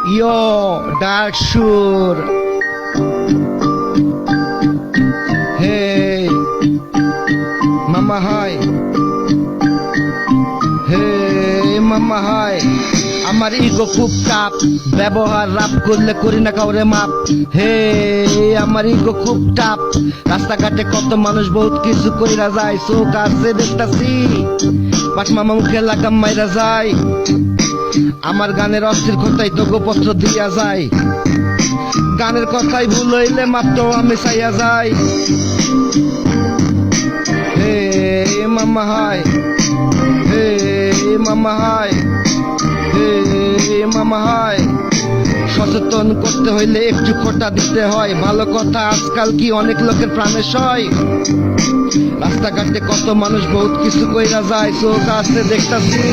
Yo, Dark Shore. Hey, Mama hi. Hey, Mama hi. আমার ego খুব টাপ, ব্যবহার রাপ করলে করি না কাউরে মাপ। হে আমার ইগো খুব টাপ, রাস্তাঘাটে কত মানুষ বহুত কিছু কইরা যায়, চোখ আছে দেখতাছি পাট মামা মুখে লাগাম মাইরা যায়। আমার গানের অস্থির কথাই তো গোপত্র দিয়া যায়, গানের কথাই ভুল হইলে মাত্র আমি চাইয়া যাই। হে মামা হাই, হে মামা হাই, হে মামা হাই। সচেতন করতে হইলে একটু খোটা দিতে হয়, ভালো কথা আজকাল কি অনেক লোকের প্রাণে সয়। রাস্তাঘাটে কত মানুষ বহুত কিছু কইরা যায়, চোখ আছে দেখতাছি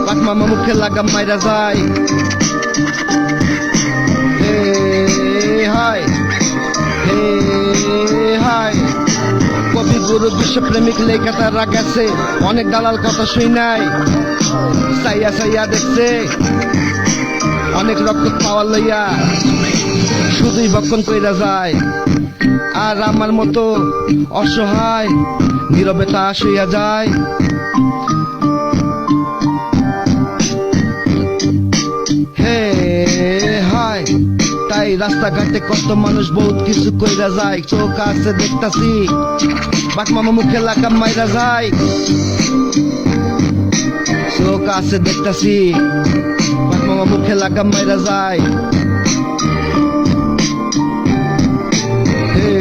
পাট মামা মুখে লাগাম মাইরা যায়। হে হাই, হে হাই। কবি গুরু বিশ্বপ্রেমিক লেখা তারা গেছে, অনেক দালাল কথা শুই নাই, সাইয়া সাইয়া দেখছে অনেক রক্ত পাওয়ার লইয়া শুধুই বক্ষণ কইরা যায়। আর আমার মতো অসহায় নীরবে তা শুইয়া যায়। হে হাই, তাই রাস্তাঘাটে কত মানুষ বহুত কিছু কইরা যায়, চোখ আছে দেখতাছি বাট মামা মুখে লাগাম মাইরা যায়। চোখ আছে দেখতাছি বাট মামা মুখে লাগাম মাইরা যায়। হে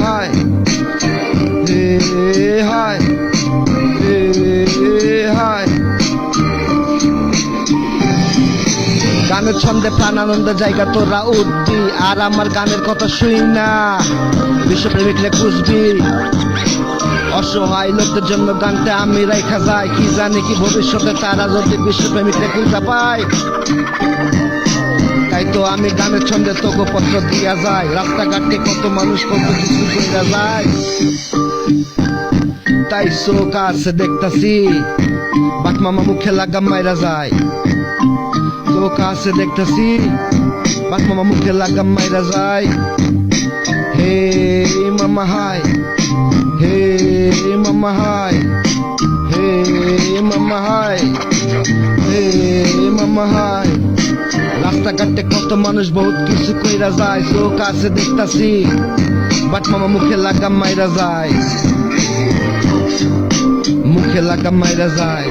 হাই, হে হাই, হে হাই। গানের ছন্দে প্রাণানন্দের জায়গা তোরা উঠবি, আর আমার গানের কথা শুই না বিশ্বপ্রেমিকলে খুঁজবি। অসহায় লোকদের জন্য গানটা আমি রাইখা যায়, কি জানি কি ভবিষ্যতে তারা যদি বিশ্বপ্রেমিকলে খুঁজা পায়। তাই তো আমি গানের ছন্দে তোগো পত্র দিয়া যায়, রাস্তাঘাটে কত মানুষ কত কিছু কইরা যায়। তাই চোখ আছে দেখতাছি বাট মামা মুখে লাগাম মাইরা যায়। চোখ আছে দেখতাছি বাট মামা মুখে লাগাম মাইরা যায়। হে মামা হাই, হে মামা হাই, হে মামা হাই, হে মামা হাই। রাস্তাঘাটে কত মানুষ বহুত কিছু কইরা যায়, চোখ আছে দেখতাছি বাট মামা মুখে লাগাম মাইরা যায়, মুখে লাগাম মাইরা যায়।